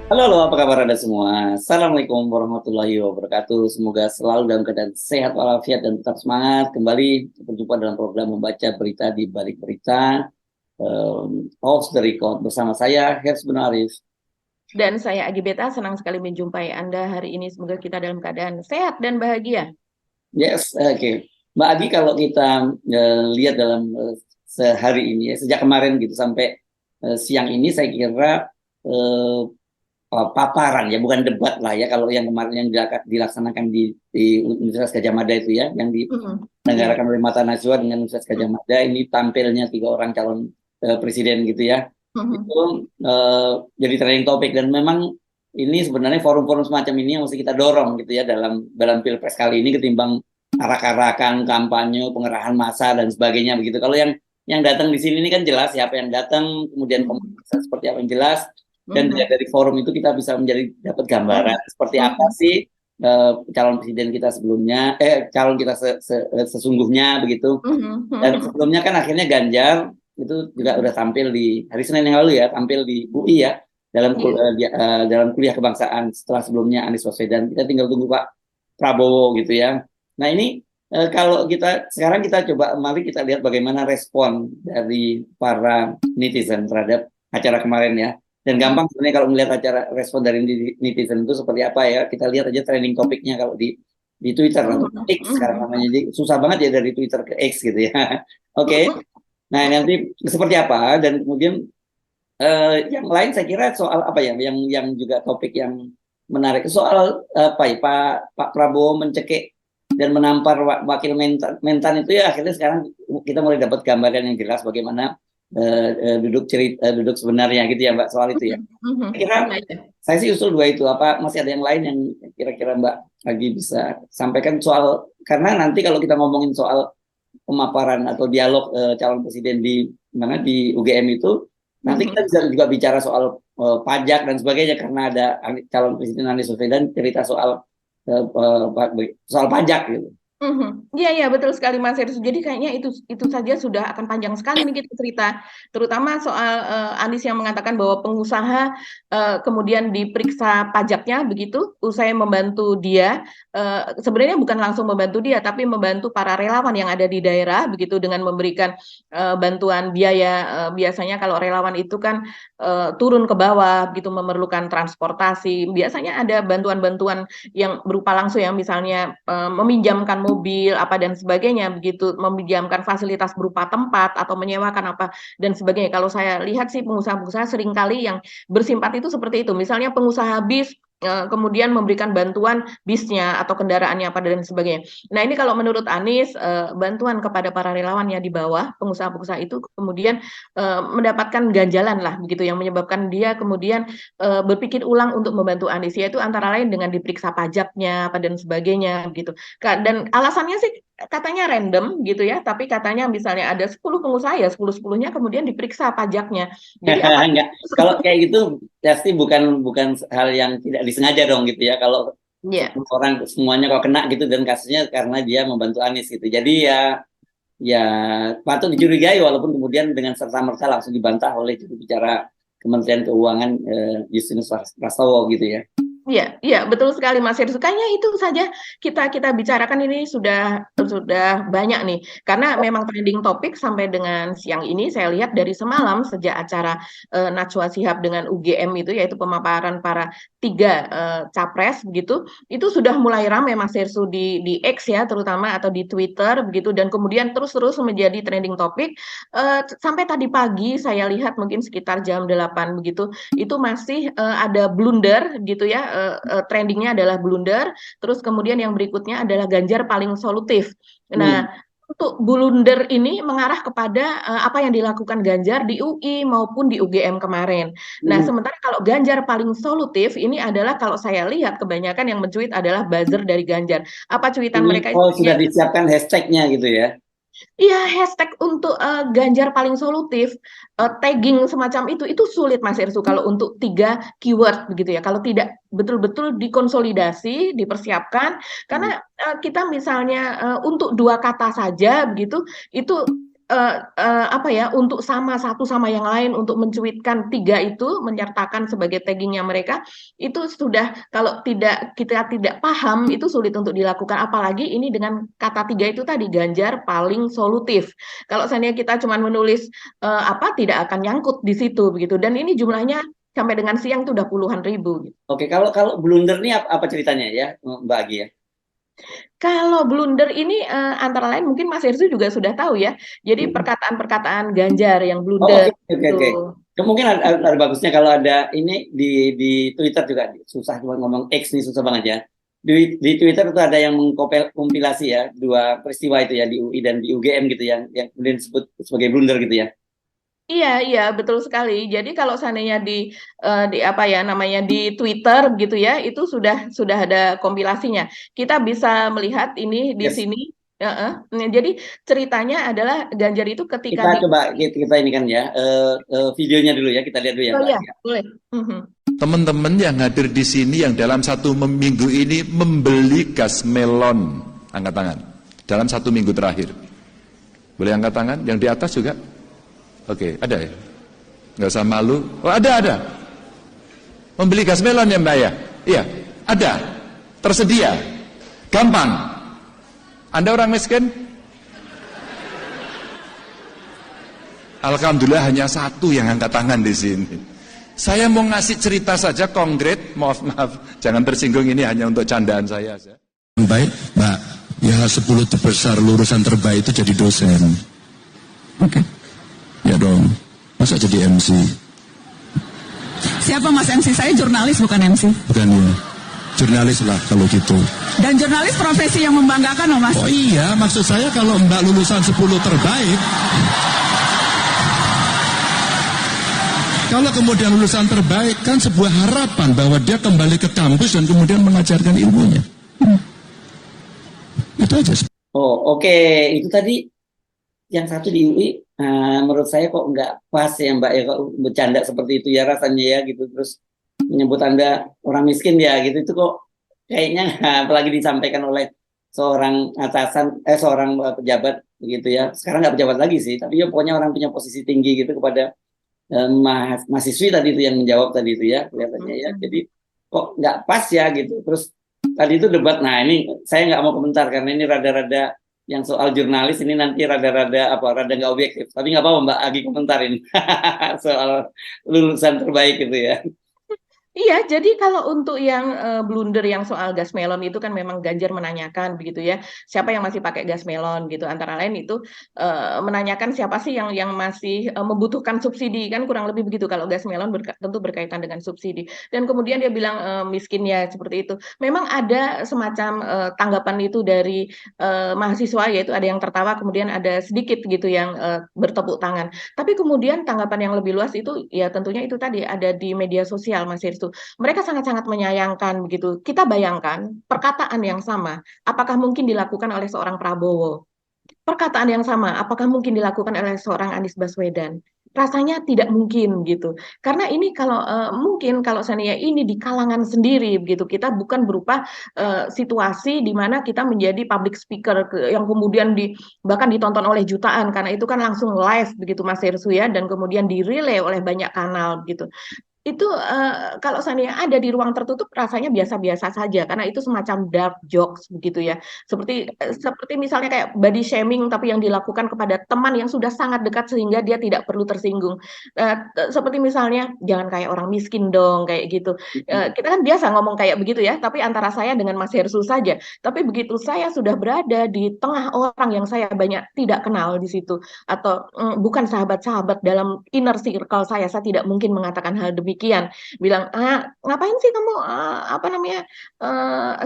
Halo, apa kabar Anda semua? Assalamualaikum warahmatullahi wabarakatuh. Semoga selalu dalam keadaan sehat walafiat dan tetap semangat. Kembali berjumpa dalam program membaca berita di balik berita. Off the record bersama saya, Hers bin Arif. Dan saya Agi Beta, senang sekali menjumpai Anda hari ini. Semoga kita dalam keadaan sehat dan bahagia. Yes, oke. Mbak Agi, kalau kita lihat dalam sehari ini, ya, sejak kemarin gitu sampai siang ini, saya kira eh, paparan ya, bukan debat lah ya. Kalau yang kemarin yang dilaksanakan di Universitas Gajah Mada itu ya, yang Mhm. Ya. diselenggarakan oleh Mata Najwa dengan Universitas Gajah Mada, ini tampilnya 3 orang calon presiden gitu ya. Mhm. Itu jadi trending topik, dan memang ini sebenarnya forum-forum semacam ini yang mesti kita dorong gitu ya dalam Pilpres kali ini, ketimbang arak-arakan kampanye, pengerahan massa dan sebagainya begitu. Kalau yang datang di sini ini kan jelas siapa yang datang, kemudian Mhm. pemeriksaan seperti apa yang jelas, dan Mhm. dari forum itu kita bisa menjadi dapat gambaran Mhm. seperti apa Mhm. sih calon presiden kita sebelumnya, calon kita sesungguhnya begitu. Mhm. Dan Mhm. sebelumnya kan akhirnya Ganjar itu juga udah tampil di hari Senin yang lalu ya, tampil di UI ya, Ya. dalam kuliah kebangsaan setelah sebelumnya Anies Baswedan. Kita tinggal tunggu Pak Prabowo gitu ya. Nah ini kalau kita sekarang kita coba, mari kita lihat bagaimana respon dari para netizen terhadap acara kemarin ya. Dan Mhm. gampang sebenarnya kalau melihat acara respon dari netizen itu seperti apa ya. Kita lihat aja trending topiknya kalau di Twitter atau Mhm. X sekarang Mhm. namanya. Jadi susah banget ya dari Twitter ke X gitu ya. Oke. Mhm. Nah, nanti seperti apa, dan kemudian yang lain saya kira soal apa ya, yang juga topik yang menarik soal apa ya, Pak Prabowo mencekik dan menampar wakil mentan itu ya. Akhirnya sekarang kita mulai dapat gambaran yang jelas bagaimana duduk sebenarnya gitu ya Mbak, soal itu ya. Mhm. Mhm. Saya kira Ya, ya. saya sih usul dua itu. Apa masih ada yang lain yang kira-kira Mbak lagi bisa sampaikan soal, karena nanti kalau kita ngomongin soal pemaparan atau dialog calon presiden di mana di UGM itu, nanti kita Mhm. bisa juga bicara soal pajak dan sebagainya, karena ada calon presiden Anies Baswedan cerita soal pajak gitu. Mhm. Iya, iya, betul sekali Mas Heru. Jadi kayaknya itu saja sudah akan panjang sekali nih kita cerita, terutama soal Anies yang mengatakan bahwa pengusaha kemudian diperiksa pajaknya begitu, usai membantu dia, sebenarnya bukan langsung membantu dia, tapi membantu para relawan yang ada di daerah begitu dengan memberikan bantuan biaya. Biasanya kalau relawan itu kan turun ke bawah gitu, memerlukan transportasi. Biasanya ada bantuan-bantuan yang berupa langsung ya, misalnya meminjamkan mobil apa dan sebagainya begitu, meminjamkan fasilitas berupa tempat atau menyewakan apa dan sebagainya. Kalau saya lihat sih pengusaha-pengusaha seringkali yang bersimpati itu seperti itu. Misalnya pengusaha bis kemudian memberikan bantuan bisnya atau kendaraannya apa dan sebagainya. Nah, ini kalau menurut Anies bantuan kepada para relawan yang di bawah pengusaha-pengusaha itu kemudian mendapatkan ganjalan lah begitu, yang menyebabkan dia kemudian berpikir ulang untuk membantu Anies, yaitu antara lain dengan diperiksa pajaknya apa dan sebagainya gitu. Dan alasannya sih katanya random gitu ya, tapi katanya misalnya ada 10 pengusaha ya 10-10-nya kemudian diperiksa pajaknya. Jadi apa? Enggak, kalau kayak gitu pasti bukan bukan hal yang tidak disengaja dong gitu ya. Kalau Ya. 10 orang semuanya kok kena gitu, dan kasusnya karena dia membantu Anies gitu. Jadi ya patut dicurigai, walaupun kemudian dengan serta-merta langsung dibantah oleh juru bicara Kementerian Keuangan Justinus Prastowo gitu ya. Iya, iya, betul sekali Mas Hersuk. Kayaknya itu saja kita kita bicarakan ini sudah banyak nih. Karena memang trending topik sampai dengan siang ini saya lihat dari semalam sejak acara Najwa Shihab dengan UGM itu, yaitu pemaparan para tiga capres begitu, itu sudah mulai ramai Mas Hersu di X ya terutama, atau di Twitter begitu, dan kemudian terus-terus menjadi trending topik sampai tadi pagi saya lihat mungkin sekitar jam 8 begitu, itu masih ada blunder gitu ya, trendingnya adalah blunder, terus kemudian yang berikutnya adalah Ganjar paling solutif. Hmm. Nah, untuk blunder ini mengarah kepada apa yang dilakukan Ganjar di UI maupun di UGM kemarin. Nah, Hmm. sementara kalau Ganjar paling solutif ini adalah, kalau saya lihat kebanyakan yang mencuit adalah buzzer dari Ganjar. Apa cuitan Ini mereka oh isinya sudah itu? disiapkan hashtagnya gitu ya. Iya, hashtag untuk Ganjar paling solutif, tagging semacam itu sulit Mas Irsu kalau untuk 3 keyword begitu ya. Kalau tidak betul-betul dikonsolidasi, dipersiapkan, Hmm. karena kita misalnya untuk 2 kata saja begitu, itu apa ya, untuk sama satu sama yang lain untuk mencuitkan tiga itu, menyertakan sebagai taggingnya mereka, itu sudah kalau kita tidak paham itu sulit untuk dilakukan. Apalagi ini dengan kata tiga itu tadi, Ganjar paling solutif. Kalau seandainya kita cuma menulis apa, tidak akan nyangkut di situ begitu. Dan ini jumlahnya sampai dengan siang itu udah puluhan ribu. Gitu. Oke, kalau blunder nih apa ceritanya ya, Mbak Agi ya? Kalau blunder ini antara lain mungkin Mas Hersu juga sudah tahu ya. Jadi perkataan-perkataan Ganjar yang Oh, blunder oke. itu. Mungkin ada bagusnya kalau ada ini di Twitter juga susah cuma ngomong X nih susah banget ya. Di Twitter itu ada yang mengkompilasi ya dua peristiwa itu ya di UI dan di UGM gitu yang kemudian disebut sebagai blunder gitu ya. Iya, iya, betul sekali. Jadi kalau seandainya di apa ya namanya di Twitter gitu ya, itu sudah ada kompilasinya. Kita bisa melihat ini di Yes. sini. Nah, jadi ceritanya adalah Ganjar itu ketika Kita di. coba kita ini kan ya videonya dulu ya kita lihat dulu ya Oh Mbak iya, Agi. boleh. Mhm. Teman-teman yang hadir di sini yang dalam satu minggu ini membeli gas melon, angkat tangan. Dalam satu minggu terakhir. Boleh angkat tangan? Yang di atas juga? Oke, ada ya? Nggak usah malu. Oh ada. Membeli gas melon ya Mbak ya? Iya, ada. Tersedia. Gampang. Anda orang miskin? Alhamdulillah hanya satu yang angkat tangan di sini. Saya mau ngasih cerita saja konkret, maaf, jangan tersinggung, ini hanya untuk candaan saya. Baik, Mbak, ya 10 terbesar lulusan terbaik itu jadi dosen. Oke. Ya dong, masa jadi MC? Siapa Mas MC? Saya jurnalis bukan MC. Bukan ya, jurnalis lah kalau gitu. Dan jurnalis profesi yang membanggakan loh Mas. Oh iya, maksud saya kalau Mbak lulusan 10 terbaik, kalau kemudian lulusan terbaik kan sebuah harapan bahwa dia kembali ke kampus dan kemudian mengajarkan ilmunya. Itu aja. Oh, oke. Itu tadi yang satu di UI menurut saya kok nggak pas ya Mbak ya kok bercanda seperti itu ya rasanya ya gitu terus menyebut Anda orang miskin ya gitu itu kok kayaknya apalagi disampaikan oleh seorang atasan seorang pejabat gitu ya sekarang nggak pejabat lagi sih tapi ya pokoknya orang punya posisi tinggi gitu kepada mahasiswi tadi itu yang menjawab tadi itu ya kelihatannya ya jadi kok nggak pas ya gitu terus tadi itu debat nah ini saya nggak mau komentar karena ini rada-rada yang soal jurnalis ini nanti rada-rada rada nggak objektif tapi nggak apa-apa Mbak Agi komentarin soal lulusan terbaik gitu ya. Iya, jadi kalau untuk yang blunder yang soal gas melon itu kan memang Ganjar menanyakan begitu ya, siapa yang masih pakai gas melon gitu. Antara lain itu menanyakan siapa sih yang masih membutuhkan subsidi kan kurang lebih begitu kalau gas melon tentu berkaitan dengan subsidi. Dan kemudian dia bilang miskin ya seperti itu. Memang ada semacam tanggapan itu dari mahasiswa yaitu ada yang tertawa kemudian ada sedikit gitu yang bertepuk tangan. Tapi kemudian tanggapan yang lebih luas itu ya tentunya itu tadi ada di media sosial Mas Hirsu. Mereka sangat-sangat menyayangkan begitu. Kita bayangkan perkataan yang sama, apakah mungkin dilakukan oleh seorang Prabowo? Perkataan yang sama, apakah mungkin dilakukan oleh seorang Anies Baswedan? Rasanya tidak mungkin gitu. Karena ini kalau mungkin kalau seandainya ini di kalangan sendiri begitu, kita bukan berupa situasi di mana kita menjadi public speaker yang kemudian bahkan ditonton oleh jutaan karena itu kan langsung live begitu Mas Hersu ya dan kemudian direlay oleh banyak kanal begitu itu kalau seandainya ada di ruang tertutup rasanya biasa-biasa saja karena itu semacam dark jokes begitu ya seperti misalnya kayak body shaming tapi yang dilakukan kepada teman yang sudah sangat dekat sehingga dia tidak perlu tersinggung seperti misalnya jangan kayak orang miskin dong kayak gitu kita kan biasa ngomong kayak begitu ya tapi antara saya dengan Mas Hersu saja tapi begitu saya sudah berada di tengah orang yang saya banyak tidak kenal di situ atau bukan sahabat-sahabat dalam inner circle saya tidak mungkin mengatakan hal demikian bilang ngapain sih kamu apa namanya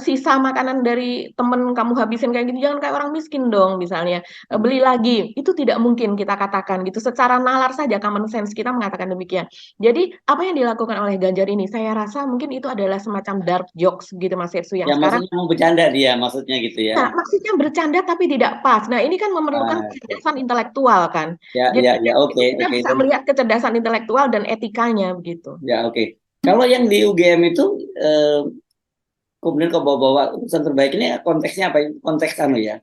sisa makanan dari temen kamu habisin kayak gitu jangan kayak orang miskin dong misalnya beli lagi itu tidak mungkin kita katakan gitu secara nalar saja common sense kita mengatakan demikian jadi apa yang dilakukan oleh Ganjar ini saya rasa mungkin itu adalah semacam dark jokes gitu Mas Yersu yang Ya sekarang maksudnya mau bercanda dia maksudnya gitu ya. nah, maksudnya bercanda tapi tidak pas. Nah, ini kan memerlukan kecerdasan intelektual kan. Jadi Oke kita bisa melihat kecerdasan intelektual dan etikanya begitu. ya oke. Kalau yang di UGM itu kemudian kau bawa-bawa urusan terbaik ini konteksnya apa? Konteks anu ya.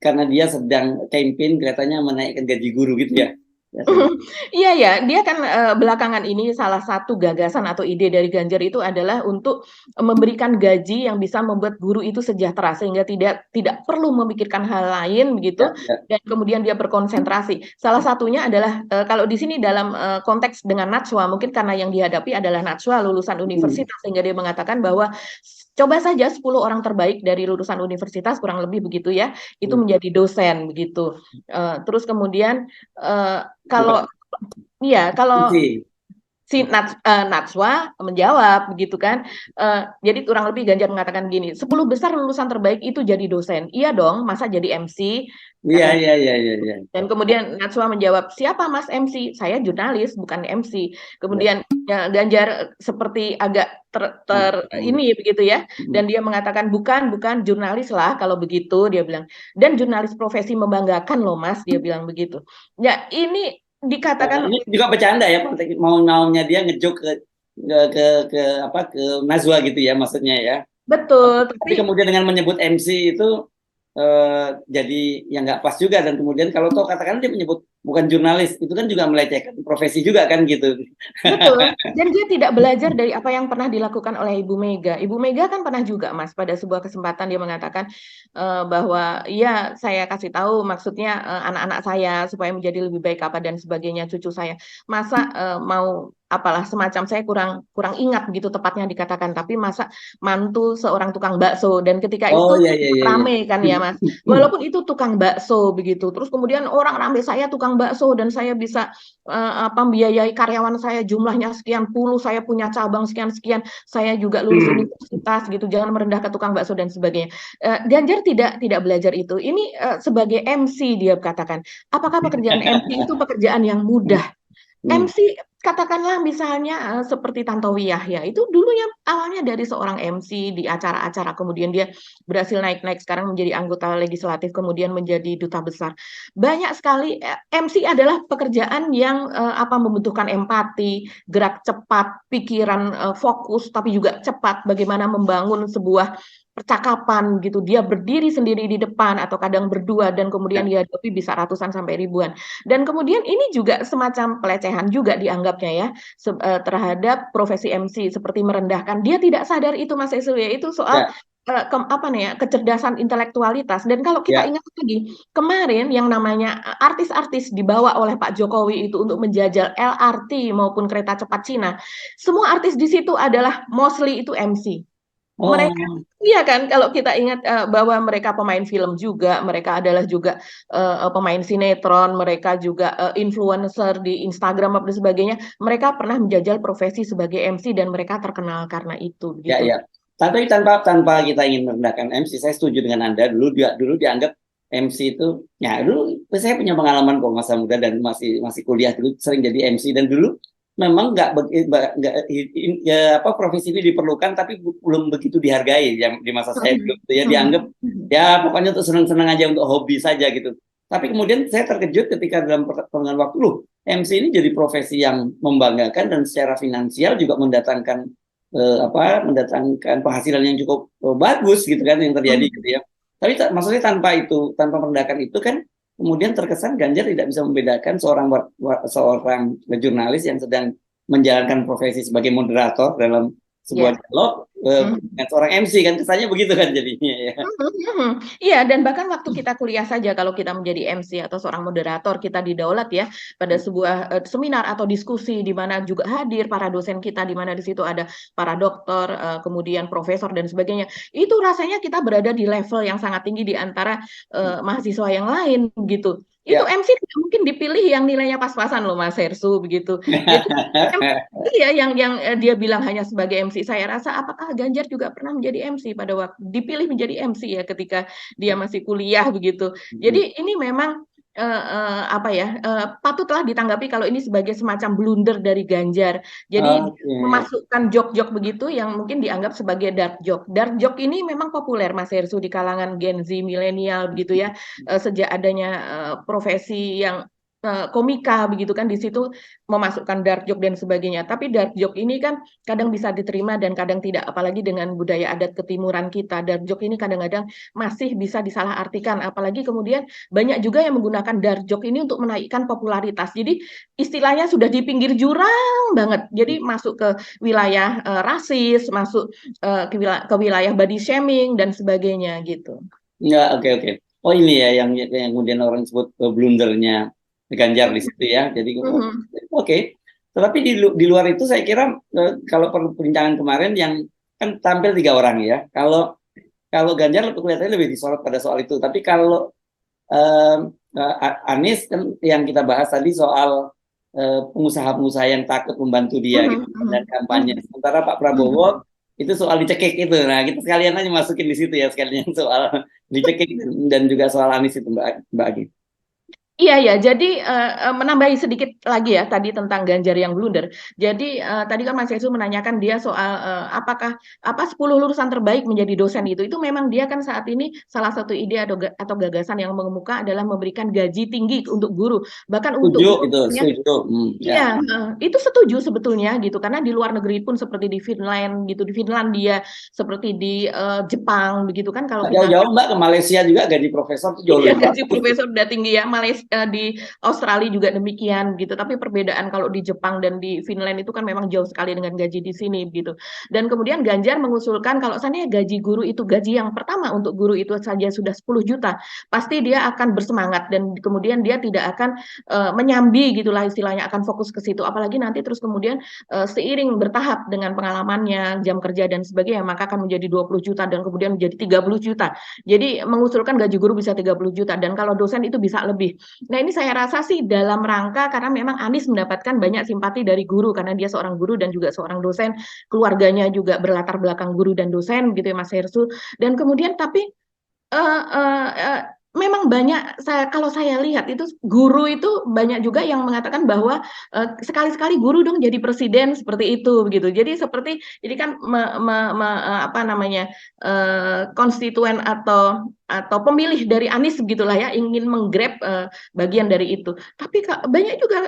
karena dia sedang campaign kelihatannya menaikkan gaji guru gitu ya. Iya ya, dia kan belakangan ini salah satu gagasan atau ide dari Ganjar itu adalah untuk memberikan gaji yang bisa membuat guru itu sejahtera sehingga tidak perlu memikirkan hal lain begitu, Ya, dan kemudian dia berkonsentrasi. Salah satunya adalah kalau di sini dalam konteks dengan Najwa, mungkin karena yang dihadapi adalah Najwa lulusan universitas sehingga dia mengatakan bahwa coba saja 10 orang terbaik dari lulusan universitas kurang lebih begitu ya, itu menjadi dosen begitu. Terus kemudian kalau kalau Sih. si Najwa menjawab begitu kan, jadi kurang lebih Ganjar mengatakan gini, 10 besar lulusan terbaik itu jadi dosen. Iya dong, masa jadi MC? Iya, Katanya. iya, iya, iya, iya. Dan kemudian Najwa menjawab, siapa Mas MC? Saya jurnalis, bukan MC. Kemudian Ganjar seperti agak ini begitu ya, dan dia mengatakan bukan jurnalis lah kalau begitu, dia bilang. Dan jurnalis profesi membanggakan loh Mas, dia bilang begitu. Ya ini dikatakan Ini juga bercanda ya, maunya dia ngejok ke Najwa gitu ya maksudnya ya. betul, Tapi kemudian dengan menyebut MC itu jadi yang nggak pas juga, dan kemudian kalau toh katakan dia menyebut bukan jurnalis, itu kan juga melecehkan profesi juga kan gitu. betul, dan dia tidak belajar dari apa yang pernah dilakukan oleh Ibu Mega. Ibu Mega kan pernah juga, Mas, pada sebuah kesempatan dia mengatakan bahwa iya saya kasih tahu maksudnya anak-anak saya supaya menjadi lebih baik apa dan sebagainya, cucu saya. Masa mau apalah semacam, saya kurang ingat begitu tepatnya dikatakan, tapi masa mantu seorang tukang bakso, dan ketika Oh itu iya, iya, iya, iya. rame kan ya Mas. Walaupun itu tukang bakso begitu. Terus kemudian orang rame, saya tukang bakso dan saya bisa membiayai karyawan saya jumlahnya sekian puluh, saya punya cabang sekian-sekian, saya juga lulus universitas gitu, jangan merendahkan tukang bakso dan sebagainya. Ganjar tidak belajar itu. Ini sebagai MC dia katakan, apakah pekerjaan MC itu pekerjaan yang mudah? MC katakanlah misalnya seperti Tantowi Yahya, itu dulunya awalnya dari seorang MC di acara-acara, kemudian dia berhasil naik-naik, sekarang menjadi anggota legislatif, kemudian menjadi duta besar. Banyak sekali MC adalah pekerjaan yang membutuhkan empati, gerak cepat, pikiran fokus, tapi juga cepat bagaimana membangun sebuah percakapan gitu. Dia berdiri sendiri di depan atau kadang berdua, dan kemudian dihadapi bisa ratusan sampai ribuan. Dan kemudian ini juga semacam pelecehan juga dianggapnya ya terhadap profesi MC, seperti merendahkan. Dia tidak sadar itu Mas Esu ya, itu soal kecerdasan intelektualitas. Dan kalau kita ingat lagi kemarin yang namanya artis-artis dibawa oleh Pak Jokowi itu untuk menjajal LRT maupun kereta cepat Cina, semua artis di situ adalah mostly itu MC. Mereka, iya kan, kalau kita ingat bahwa mereka pemain film juga, mereka adalah juga pemain sinetron, mereka juga influencer di Instagram dan sebagainya. Mereka pernah menjajal profesi sebagai MC dan mereka terkenal karena itu. Ya, Gitu. ya. Tapi tanpa kita ingin merendahkan MC, saya setuju dengan Anda. Dulu dianggap MC itu, ya dulu saya punya pengalaman kok masa muda dan masih kuliah dulu sering jadi MC, dan dulu memang profesi ini diperlukan tapi belum begitu dihargai di masa saya dulu ya, dianggap ya pokoknya untuk senang-senang aja, untuk hobi saja gitu. Tapi kemudian saya terkejut ketika dalam perkembangan waktu, MC ini jadi profesi yang membanggakan dan secara finansial juga mendatangkan penghasilan yang cukup bagus gitu kan yang terjadi gitu ya. Tapi maksudnya tanpa merendahkan itu kan, kemudian terkesan Ganjar tidak bisa membedakan seorang jurnalis yang sedang menjalankan profesi sebagai moderator dalam sebuah dialog dengan seorang MC, kan kesannya begitu kan jadinya ya. Iya, dan bahkan waktu kita kuliah saja, kalau kita menjadi MC atau seorang moderator, kita didaulat ya pada sebuah seminar atau diskusi di mana juga hadir para dosen kita, di mana di situ ada para dokter, kemudian profesor dan sebagainya. Itu rasanya kita berada di level yang sangat tinggi di antara mahasiswa yang lain gitu. Itu MC tidak mungkin dipilih yang nilainya pas-pasan loh Mas Hersu begitu. Iya, yang dia bilang hanya sebagai MC. Saya rasa apakah Ganjar juga pernah menjadi MC pada waktu dipilih menjadi MC ya ketika dia masih kuliah begitu. Jadi ini memang patutlah ditanggapi kalau ini sebagai semacam blunder dari Ganjar. Jadi memasukkan jok-jok begitu yang mungkin dianggap sebagai dark joke. Dark joke ini memang populer Mas Hersu di kalangan Gen Z milenial begitu ya. Sejak adanya profesi yang komika begitu kan, di situ memasukkan dark joke dan sebagainya. Tapi dark joke ini kan kadang bisa diterima dan kadang tidak, apalagi dengan budaya adat ketimuran kita. Dark joke ini kadang-kadang masih bisa disalahartikan, apalagi kemudian banyak juga yang menggunakan dark joke ini untuk menaikkan popularitas. Jadi istilahnya sudah di pinggir jurang banget. Jadi masuk ke wilayah rasis, masuk ke wilayah body shaming dan sebagainya gitu. Ya, oke. Oh ini ya yang kemudian orang sebut blundernya Ganjar di situ ya. Jadi oke. Tetapi di luar itu saya kira kalau perbincangan kemarin yang kan tampil 3 orang ya. Kalau Ganjar kelihatannya lebih disorot pada soal itu. Tapi kalau Anies kan yang kita bahas tadi soal pengusaha-pengusaha yang takut membantu dia gitu, dan kampanye. Sementara Pak Prabowo itu soal dicekik itu. Nah, kita sekalian aja masukin di situ ya, sekalian soal dicekik dan juga soal Anies itu Mbak Agi. Iya ya, jadi menambahi sedikit lagi ya tadi tentang Ganjar yang blunder. Jadi tadi kan Mas Yesus menanyakan dia soal apakah 10 lulusan terbaik menjadi dosen itu memang dia kan saat ini salah satu ide atau gagasan yang mengemuka adalah memberikan gaji tinggi untuk guru, bahkan untuk Setuju itu, setuju. Iya, itu setuju sebetulnya gitu, karena di luar negeri pun seperti di Finland gitu, di Finlandia, seperti di Jepang begitu kan, kalau kita Jauh-jauh Mbak ke Malaysia juga gaji profesor tuh jauh iya, lebih gaji profesor udah tinggi ya. Malaysia, di Australia juga demikian gitu. Tapi perbedaan kalau di Jepang dan di Finland itu kan memang jauh sekali dengan gaji di sini gitu. Dan kemudian Ganjar mengusulkan kalau seandainya gaji guru itu, gaji yang pertama untuk guru itu saja sudah 10 juta, pasti dia akan bersemangat dan kemudian dia tidak akan menyambi gitulah istilahnya, akan fokus ke situ. Apalagi nanti terus kemudian seiring bertahap dengan pengalamannya, jam kerja dan sebagainya, maka akan menjadi 20 juta dan kemudian menjadi 30 juta. Jadi mengusulkan gaji guru bisa 30 juta dan kalau dosen itu bisa lebih. Nah, ini saya rasa sih dalam rangka karena memang Anies mendapatkan banyak simpati dari guru karena dia seorang guru dan juga seorang dosen, keluarganya juga berlatar belakang guru dan dosen gitu ya Mas Hersu. Dan kemudian tapi memang banyak, kalau saya lihat itu guru itu banyak juga yang mengatakan bahwa sekali-sekali guru dong jadi presiden seperti itu begitu. Jadi jadi kan apa namanya, konstituen atau pemilih dari Anies begitulah ya, ingin menggrab bagian dari itu. Tapi banyak juga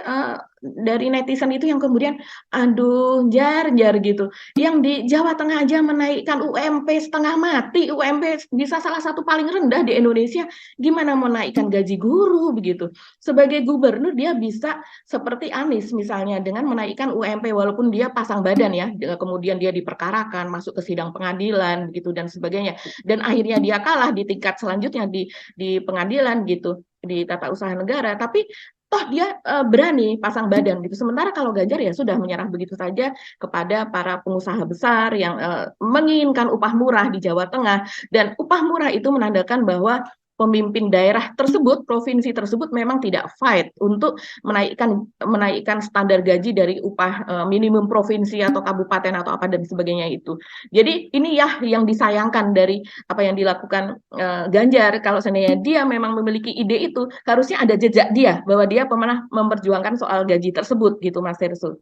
dari netizen itu yang kemudian aduh jar gitu. Yang di Jawa Tengah aja menaikkan UMP setengah mati, UMP bisa salah satu paling rendah di Indonesia, gimana mau naikkan gaji guru begitu. Sebagai gubernur dia bisa seperti Anies misalnya dengan menaikkan UMP walaupun dia pasang badan ya, kemudian dia diperkarakan, masuk ke sidang pengadilan begitu dan sebagainya. Dan akhirnya dia kalah di tingkat selanjutnya di pengadilan gitu, di tata usaha negara, tapi toh dia berani pasang badan gitu. Sementara kalau Ganjar ya sudah menyerah begitu saja kepada para pengusaha besar yang menginginkan upah murah di Jawa Tengah, dan upah murah itu menandakan bahwa pemimpin daerah tersebut, provinsi tersebut memang tidak fight untuk menaikkan standar gaji dari upah minimum provinsi atau kabupaten atau apa dan sebagainya itu. Jadi ini ya yang disayangkan dari apa yang dilakukan Ganjar. Kalau seandainya dia memang memiliki ide itu, harusnya ada jejak dia bahwa dia pernah memperjuangkan soal gaji tersebut gitu Mas Hersul.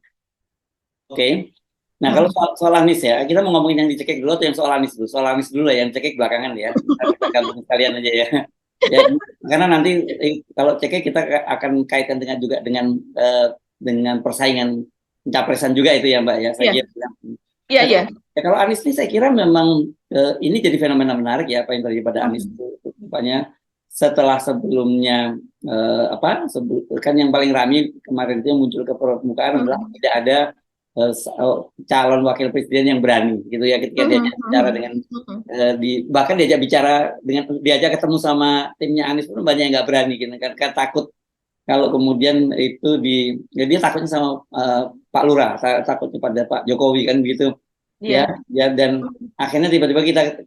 Oke. Nah, kalau soal Anies ya, kita mau ngomongin yang dicekik dulu atau yang soal Anies dulu? Soal Anies dulu lah, yang cekik belakangan ya. Kita gabung sekalian aja ya. Ya, karena nanti kalau cekik kita akan kaitkan juga dengan persaingan pencapresan juga itu ya Mbak ya. Saya kira. Iya. Ya, kalau Anies ini saya kira memang ini jadi fenomena menarik ya apa yang terjadi pada Anies itu. Rupanya setelah sebelumnya kan yang paling ramai kemarin itu yang muncul ke permukaan adalah tidak ada calon wakil presiden yang berani gitu ya, ketika diajak bicara dengan bahkan diajak ketemu sama timnya Anies pun banyak yang nggak berani gitu kan, takut kalau kemudian itu dia takutnya sama Pak Lurah, takutnya pada Pak Jokowi kan begitu. Ya dan akhirnya tiba-tiba kita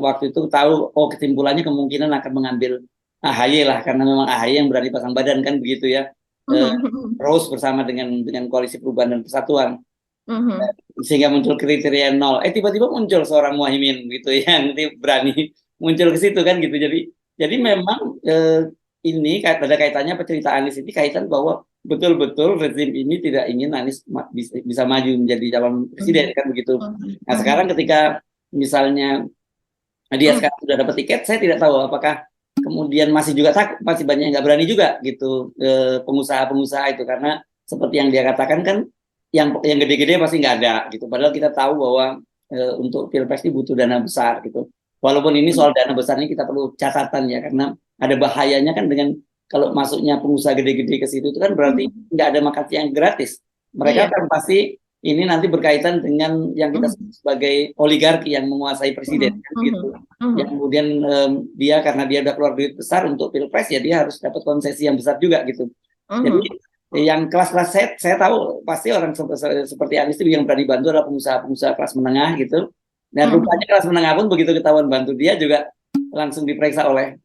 waktu itu tahu kesimpulannya kemungkinan akan mengambil AHY lah, karena memang AHY yang berani pasang badan kan begitu ya. Terus bersama dengan Koalisi Perubahan dan Persatuan, sehingga muncul kriteria 0. Tiba-tiba muncul seorang Muhaimin gitu yang berani muncul ke situ kan gitu. Jadi memang ini ada kaitannya cerita Anies ini, kaitan bahwa betul-betul rezim ini tidak ingin Anies bisa maju menjadi calon presiden kan begitu. Nah sekarang ketika misalnya dia sekarang sudah dapat tiket, saya tidak tahu apakah kemudian masih juga masih banyak yang nggak berani juga gitu pengusaha-pengusaha itu, karena seperti yang dia katakan kan yang gede-gede pasti nggak ada gitu. Padahal kita tahu bahwa untuk pilpres ini butuh dana besar gitu. Walaupun ini soal dana besar ini kita perlu catatan ya, karena ada bahayanya kan dengan kalau masuknya pengusaha gede-gede ke situ itu kan berarti nggak ada makan siang gratis. Mereka kan pasti ini nanti berkaitan dengan yang kita sebut sebagai oligarki yang menguasai presiden kan gitu. Yang kemudian dia karena dia udah keluar duit besar untuk pilpres ya dia harus dapat konsesi yang besar juga gitu. Jadi yang kelas-kelas saya tahu pasti orang seperti Anies itu yang berani bantu adalah pengusaha-pengusaha kelas menengah gitu. Dan rupanya kelas menengah pun begitu ketahuan bantu dia juga langsung diperiksa oleh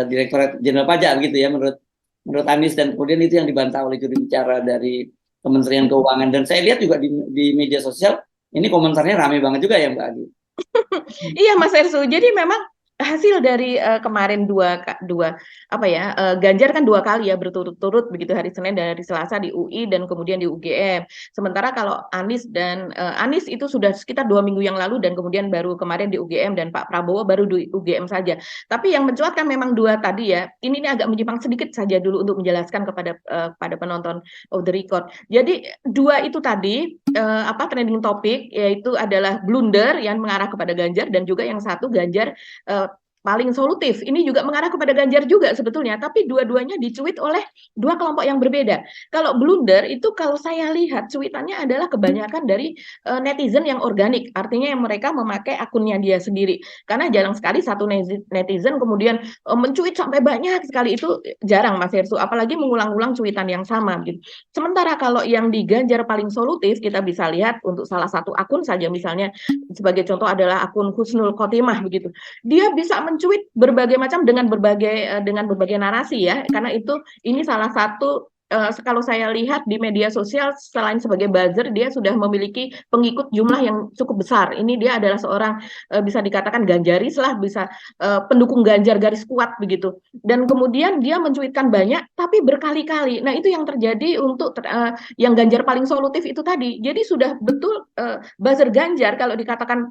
Direktorat Jenderal Pajak gitu ya menurut Anies, dan kemudian itu yang dibantah oleh juru bicara dari Kementerian Keuangan. Dan saya lihat juga di media sosial ini komentarnya ramai banget juga ya Mbak Adi. Iya Mas Ersu, jadi memang hasil dari kemarin Ganjar kan 2 kali ya berturut-turut begitu, hari Senin dan hari Selasa di UI dan kemudian di UGM. Sementara kalau Anies itu sudah sekitar 2 minggu yang lalu dan kemudian baru kemarin di UGM, dan Pak Prabowo baru di UGM saja. Tapi yang mencuatkan memang 2 tadi ya. Ini agak menyimpang sedikit saja dulu untuk menjelaskan kepada penonton of the record. Jadi 2 itu tadi trending topic yaitu adalah blunder yang mengarah kepada Ganjar, dan juga yang satu Ganjar paling solutif. Ini juga mengarah kepada Ganjar juga sebetulnya, tapi dua-duanya dicuit oleh 2 kelompok yang berbeda. Kalau blunder itu kalau saya lihat cuitannya adalah kebanyakan dari netizen yang organik, artinya yang mereka memakai akunnya dia sendiri. Karena jarang sekali satu netizen kemudian mencuit sampai banyak sekali, itu jarang Mas Hersu, apalagi mengulang-ulang cuitan yang sama gitu. Sementara kalau yang di Ganjar paling solutif, kita bisa lihat untuk salah satu akun saja, misalnya sebagai contoh adalah akun Husnul Khotimah begitu. Dia bisa mencuit berbagai macam dengan berbagai narasi ya, karena ini salah satu kalau saya lihat di media sosial, selain sebagai buzzer, dia sudah memiliki pengikut jumlah yang cukup besar. Ini dia adalah seorang bisa dikatakan Ganjaris lah, bisa pendukung Ganjar garis kuat begitu. Dan kemudian dia mencuitkan banyak, tapi berkali-kali. Nah itu yang terjadi untuk yang Ganjar paling solutif itu tadi. Jadi sudah betul buzzer Ganjar kalau dikatakan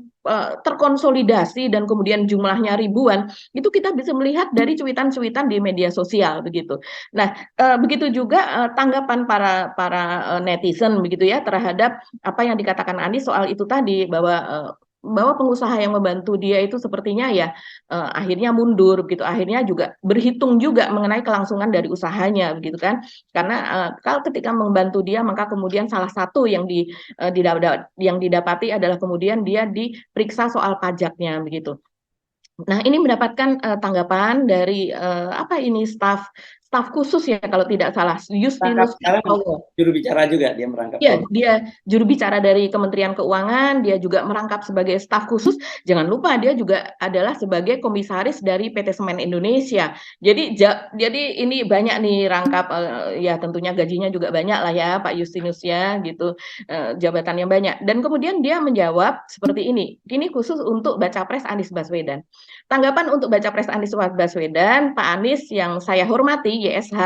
terkonsolidasi dan kemudian jumlahnya ribuan, itu kita bisa melihat dari cuitan-cuitan di media sosial begitu. Nah, begitu juga tanggapan para netizen begitu ya terhadap apa yang dikatakan Anies soal itu tadi, bahwa pengusaha yang membantu dia itu sepertinya ya akhirnya mundur begitu, akhirnya juga berhitung juga mengenai kelangsungan dari usahanya begitu kan, karena kalau ketika membantu dia maka kemudian salah satu yang didapati adalah kemudian dia diperiksa soal pajaknya begitu. Nah ini mendapatkan tanggapan dari staf khusus ya kalau tidak salah, Justinus juru bicara juga dia merangkap. Ya, dia juru bicara dari Kementerian Keuangan, dia juga merangkap sebagai staf khusus. Jangan lupa dia juga adalah sebagai komisaris dari PT Semen Indonesia. Jadi ini banyak nih rangkap, ya tentunya gajinya juga banyak lah ya Pak Justinus ya gitu, jabatannya banyak. Dan kemudian dia menjawab seperti ini khusus untuk Baca Pres Anies Baswedan. Tanggapan untuk Baca Pres Anies Baswedan, Pak Anies yang saya hormati, YSH,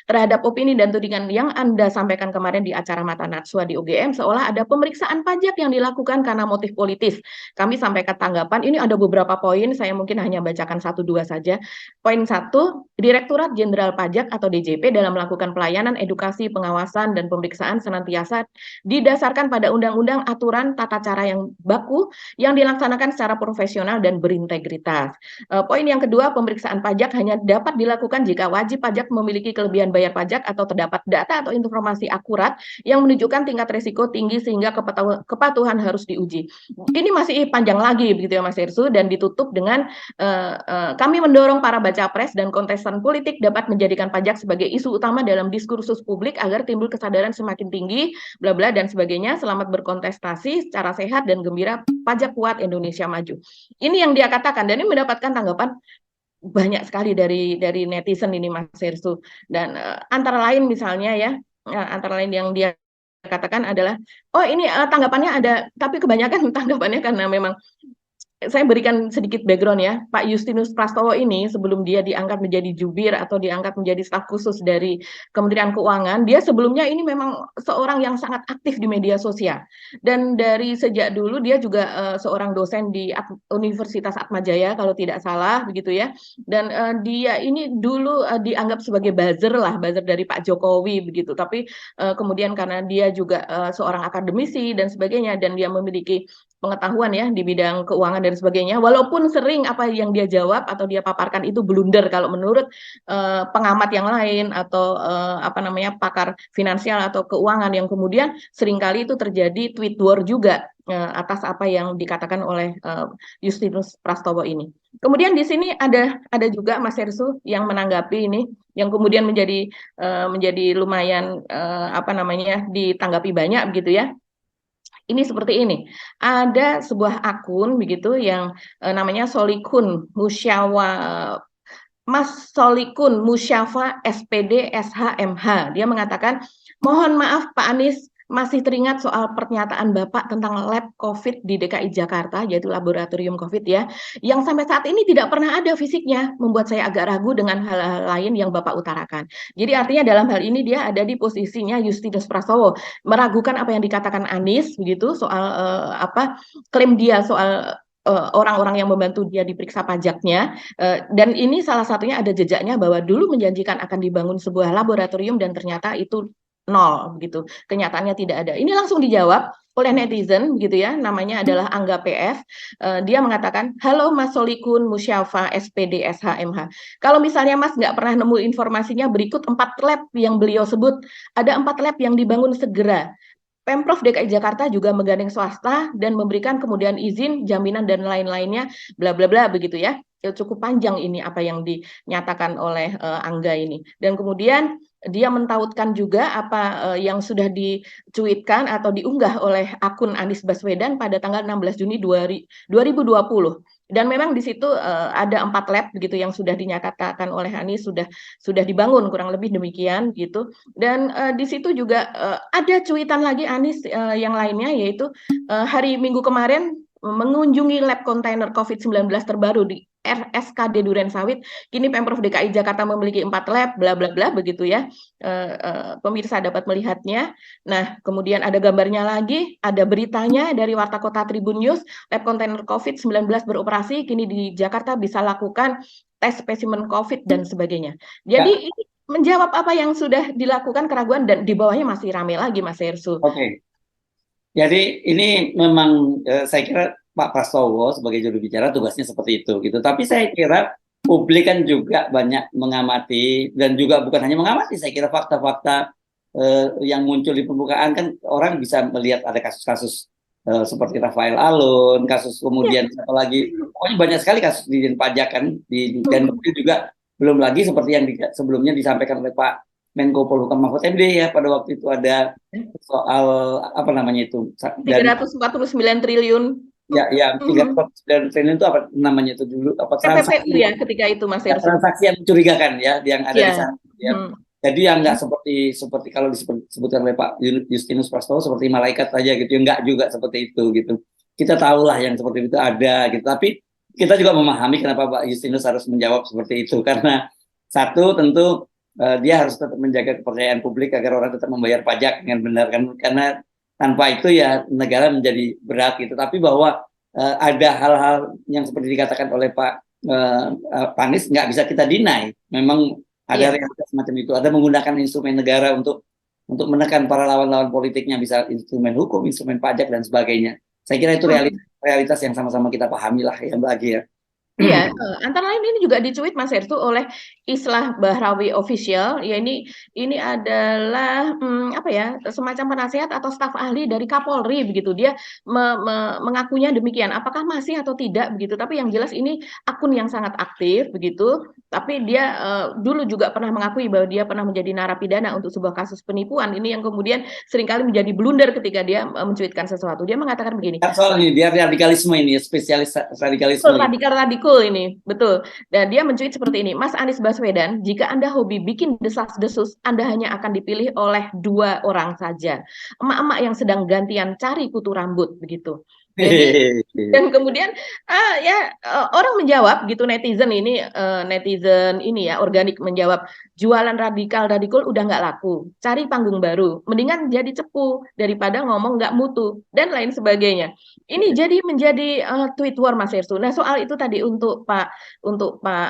terhadap opini dan tudingan yang Anda sampaikan kemarin di acara Mata Najwa di UGM, seolah ada pemeriksaan pajak yang dilakukan karena motif politis. Kami sampaikan tanggapan, ini ada beberapa poin, saya mungkin hanya bacakan 1-2 saja. Poin 1, Direktorat Jenderal Pajak atau DJP dalam melakukan pelayanan, edukasi, pengawasan, dan pemeriksaan senantiasa didasarkan pada undang-undang, aturan, tata cara yang baku, yang dilaksanakan secara profesional dan berintegritas. Poin yang kedua, pemeriksaan pajak hanya dapat dilakukan jika wajib pajak memiliki kelebihan bayar pajak atau terdapat data atau informasi akurat yang menunjukkan tingkat risiko tinggi sehingga kepatuhan harus diuji. Ini masih panjang lagi begitu ya Mas Hersu, dan ditutup dengan kami mendorong para baca pres dan kontestan politik dapat menjadikan pajak sebagai isu utama dalam diskursus publik agar timbul kesadaran semakin tinggi, bla bla dan sebagainya. Selamat berkontestasi secara sehat dan gembira, pajak kuat, Indonesia maju. Ini yang dia katakan, dan ini mendapatkan tanggapan banyak sekali dari netizen ini Mas Hersu. Dan antara lain misalnya ya, antara lain yang dia katakan adalah, oh ini tanggapannya ada, tapi kebanyakan tanggapannya karena memang saya berikan sedikit background ya. Pak Justinus Prastowo ini sebelum dia diangkat menjadi jubir atau diangkat menjadi staf khusus dari Kementerian Keuangan, dia sebelumnya ini memang seorang yang sangat aktif di media sosial. Dan dari sejak dulu dia juga seorang dosen di Universitas Atmajaya kalau tidak salah begitu ya. Dan dia ini dulu dianggap sebagai buzzer dari Pak Jokowi begitu. Tapi kemudian karena dia juga seorang akademisi dan sebagainya, dan dia memiliki pengetahuan ya di bidang keuangan dan sebagainya, walaupun sering apa yang dia jawab atau dia paparkan itu blunder kalau menurut pengamat yang lain atau pakar finansial atau keuangan, yang kemudian seringkali itu terjadi tweet war juga atas apa yang dikatakan oleh Justinus Prastowo ini. Kemudian di sini ada juga Mas Hersu yang menanggapi ini, yang kemudian menjadi lumayan ditanggapi banyak begitu ya. Ini seperti ini, ada sebuah akun begitu yang namanya Solikun Musyawa, Mas Solikun Musyafa SPD SHMH. Dia mengatakan, mohon maaf Pak Anies, masih teringat soal pernyataan Bapak tentang lab COVID di DKI Jakarta, yaitu laboratorium COVID ya, yang sampai saat ini tidak pernah ada fisiknya, membuat saya agak ragu dengan hal-hal lain yang Bapak utarakan. Jadi artinya dalam hal ini dia ada di posisinya Justinus Prastowo, meragukan apa yang dikatakan Anies begitu soal klaim dia soal orang-orang yang membantu dia diperiksa pajaknya, dan ini salah satunya ada jejaknya bahwa dulu menjanjikan akan dibangun sebuah laboratorium dan ternyata itu nol begitu, kenyataannya tidak ada. Ini langsung dijawab oleh netizen gitu ya, namanya adalah Angga PF. Dia mengatakan, halo Mas Solikun Musyafa SPD SHMH, kalau misalnya Mas nggak pernah nemu informasinya, berikut 4 lab yang beliau sebut, ada 4 lab yang dibangun segera. Pemprov DKI Jakarta juga menggandeng swasta dan memberikan kemudian izin, jaminan dan lain-lainnya, bla bla bla begitu ya. Cukup panjang ini apa yang dinyatakan oleh Angga ini. Dan kemudian dia mentautkan juga apa yang sudah dicuitkan atau diunggah oleh akun Anies Baswedan pada tanggal 16 Juni 2020. Dan memang di situ ada 4 lab begitu yang sudah dinyatakan oleh Anies sudah dibangun, kurang lebih demikian gitu. Dan di situ juga ada cuitan lagi Anies yang lainnya, yaitu hari Minggu kemarin mengunjungi lab kontainer COVID-19 terbaru di RSKD Durensawit. Kini Pemprov DKI Jakarta memiliki 4 lab, bla bla bla begitu ya. Pemirsa dapat melihatnya. Nah, kemudian ada gambarnya lagi, ada beritanya dari Warta Kota Tribun News, lab kontainer COVID-19 beroperasi, kini di Jakarta bisa lakukan tes spesimen COVID dan sebagainya. Jadi ini menjawab apa yang sudah dilakukan keraguan, dan di bawahnya masih ramai lagi Mas Hersu. Oke. Jadi ini memang saya kira Pak Prastowo sebagai juru bicara tugasnya seperti itu gitu. Tapi saya kira publik kan juga banyak mengamati, dan juga bukan hanya mengamati, saya kira fakta-fakta yang muncul di permukaan kan orang bisa melihat ada kasus-kasus seperti Rafael Alun, kasus kemudian satu lagi, pokoknya banyak sekali kasus di pajak kan dan juga belum lagi seperti yang sebelumnya disampaikan oleh Pak Menko Polhukam Mahfud MD ya, pada waktu itu ada soal apa namanya itu 349 triliun. Ya 349 triliun itu apa namanya itu dulu, apa TPPU ya ketika itu Mas Hersu. Transaksi yang mencurigakan ya yang ada di sana ya. Jadi yang nggak seperti kalau disebutkan oleh Pak Justinus Prastowo seperti malaikat saja gitu, nggak juga seperti itu gitu. Kita tahulah yang seperti itu ada gitu, tapi kita juga memahami kenapa Pak Justinus harus menjawab seperti itu, karena satu tentu dia harus tetap menjaga kepercayaan publik agar orang tetap membayar pajak dengan benar kan, karena tanpa itu ya negara menjadi berat gitu. Tapi bahwa ada hal-hal yang seperti dikatakan oleh Pak Anies nggak bisa kita deny, memang ada realitas semacam itu, ada menggunakan instrumen negara untuk menekan para lawan-lawan politiknya, bisa instrumen hukum, instrumen pajak dan sebagainya. Saya kira itu realitas yang sama-sama kita pahami lah ya Mbak Agi ya. Iya, antara lain ini juga dicuit Mas Hersu oleh Islah Bahrawi Official. Ya ini adalah semacam penasehat atau staf ahli dari Kapolri begitu. Dia mengakunya demikian. Apakah masih atau tidak begitu? Tapi yang jelas ini akun yang sangat aktif begitu. Tapi dia dulu juga pernah mengakui bahwa dia pernah menjadi narapidana untuk sebuah kasus penipuan. Ini yang kemudian seringkali menjadi blunder ketika dia mencuitkan sesuatu. Dia mengatakan begini. Soal ini dia radikalisme ini, spesialis radikalisme. Radikal ini, betul. Dan dia mencuit seperti ini, Mas Anies Baswedan, jika Anda hobi bikin desas-desus, Anda hanya akan dipilih oleh 2 orang saja. Emak-emak yang sedang gantian cari kutu rambut, begitu. Jadi dan kemudian orang menjawab gitu, netizen ini ya organik menjawab, jualan radikal udah nggak laku, cari panggung baru, mendingan jadi cepu daripada ngomong nggak mutu dan lain sebagainya. Ini jadi menjadi tweet war, Mas Hersu. Nah, soal itu tadi untuk Pak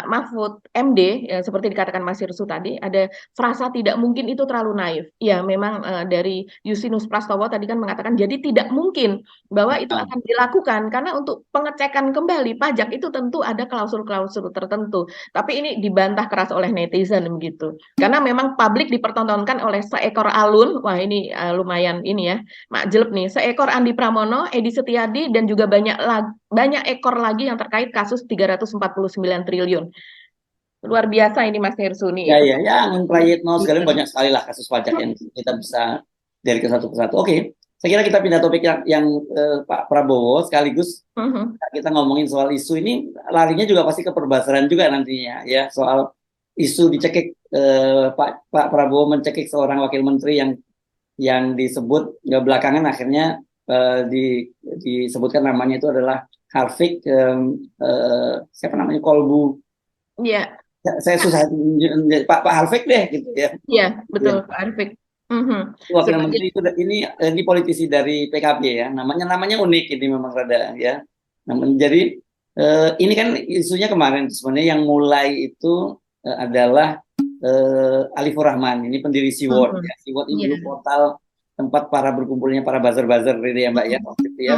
Mahfud MD, ya, seperti dikatakan Mas Hersu tadi, ada frasa tidak mungkin itu terlalu naif. Ya, memang dari Yusinus Prastowo tadi kan mengatakan jadi tidak mungkin bahwa itu akan dilakukan karena untuk pengecekan kembali pajak itu tentu ada klausul-klausul tertentu. Tapi ini dibantah keras oleh netizen begitu. Karena memang publik dipertontonkan oleh seekor alun, wah ini lumayan ini ya, makjeleb nih, seekor Andi Pramono, Edi Setiadi dan juga banyak ekor lagi yang terkait kasus 349 triliun. Luar biasa ini Mas Hersuni. Yang Prayitno no segala banyak sekali lah kasus pajak yang kita bisa dari ke satu. Oke. Saya kira kita pindah topik yang Pak Prabowo sekaligus kita ngomongin soal isu ini, larinya juga pasti ke perbasaran juga nantinya ya, soal isu dicekik Pak Prabowo mencekik seorang wakil menteri yang disebut belakangan akhirnya disebutkan namanya itu adalah Harfiq, siapa namanya, Kolbu. Iya. Saya susah Pak Harfiq deh gitu ya. Iya, betul Pak Harfiq. Wakil menteri itu ini politisi dari PKB ya, namanya unik, ini memang rada ya. Jadi ini kan isunya kemarin sebenarnya yang mulai itu adalah Alifur Rahman, ini pendiri Seaworld ya. Seaworld ini dulu portal tempat para berkumpulnya para buzzer-buzzer gitu ya Mbak ya, waktu itu ya.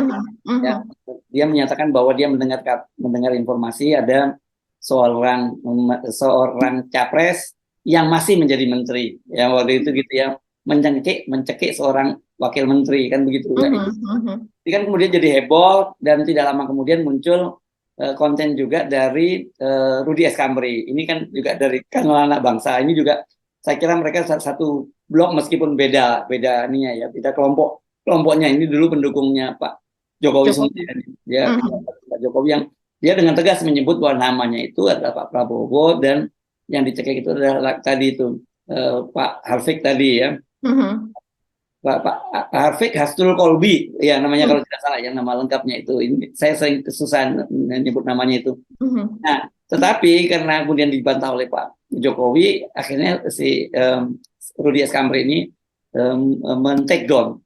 Dia menyatakan bahwa dia mendengar informasi ada seorang capres yang masih menjadi menteri ya waktu itu gitu ya, mencekik seorang wakil menteri kan begitu ya. Ini kan kemudian jadi heboh dan tidak lama kemudian muncul konten juga dari Rudy Eskamri. Ini kan juga dari Kanal Anak Bangsa. Ini juga saya kira mereka satu blok meskipun beda ininya ya, beda kelompoknya. Ini dulu pendukungnya Pak Jokowi ya, Pak Jokowi yang dia dengan tegas menyebut bahwa namanya itu adalah Pak Prabowo dan yang dicekik itu adalah tadi itu Pak Harfiq tadi ya. Pak Harfiq Hasnul Kolbi ya namanya kalau tidak salah ya, nama lengkapnya itu. Ini saya sering kesusahan menyebut namanya itu. Nah, tetapi karena kemudian dibantah oleh Pak Jokowi, akhirnya si Rudy Eskamri ini men-take down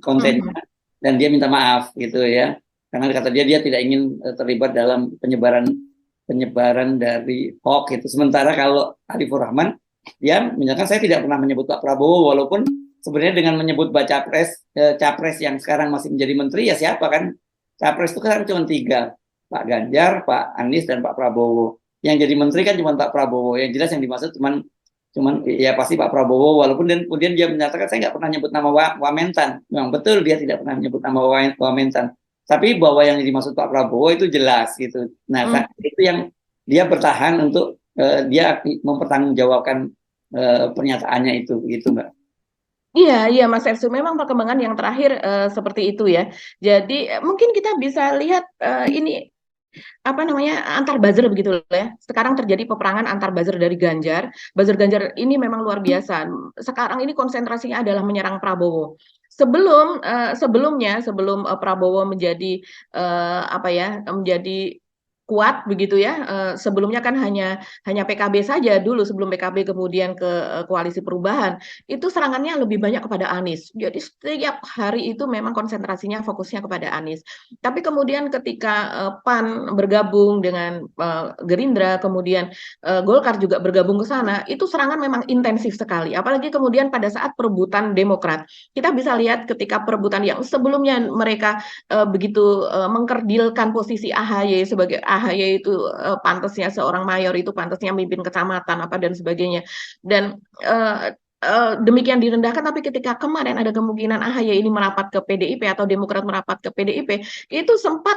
kontennya dan dia minta maaf gitu ya. Karena kata dia tidak ingin terlibat dalam penyebaran dari hoax itu. Sementara kalau Alifur Rahman dia menyatakan saya tidak pernah menyebut Pak Prabowo, walaupun sebenarnya dengan menyebut capres yang sekarang masih menjadi menteri ya siapa kan? Capres itu kan cuma 3, Pak Ganjar, Pak Anies dan Pak Prabowo. Yang jadi menteri kan cuma Pak Prabowo. Yang jelas yang dimaksud cuman ya pasti Pak Prabowo, walaupun dan kemudian dia menyatakan saya nggak pernah nyebut nama Wamentan. Memang betul dia tidak pernah menyebut nama Wamentan. Tapi bahwa yang dimaksud Pak Prabowo itu jelas gitu. Nah, itu yang dia bertahan untuk dia mempertanggungjawabkan pernyataannya itu gitu Mbak. Iya Mas Ersu, memang perkembangan yang terakhir seperti itu ya. Jadi mungkin kita bisa lihat ini apa namanya antar buzzer begitu ya. Sekarang terjadi peperangan antar buzzer dari Ganjar. Buzzer Ganjar ini memang luar biasa. Sekarang ini konsentrasinya adalah menyerang Prabowo. Sebelum Prabowo menjadi menjadi kuat begitu ya. Sebelumnya kan hanya PKB saja dulu, sebelum PKB kemudian ke koalisi perubahan, itu serangannya lebih banyak kepada Anies. Jadi setiap hari itu memang konsentrasinya fokusnya kepada Anies. Tapi kemudian ketika PAN bergabung dengan Gerindra, kemudian Golkar juga bergabung ke sana, itu serangan memang intensif sekali. Apalagi kemudian pada saat perebutan Demokrat. Kita bisa lihat ketika perebutan yang sebelumnya mereka begitu mengkerdilkan posisi AHY sebagai AHY itu pantasnya seorang mayor, itu pantasnya mimpin kecamatan apa dan sebagainya, dan demikian direndahkan. Tapi ketika kemarin ada kemungkinan AHY ini merapat ke PDIP atau Demokrat merapat ke PDIP, itu sempat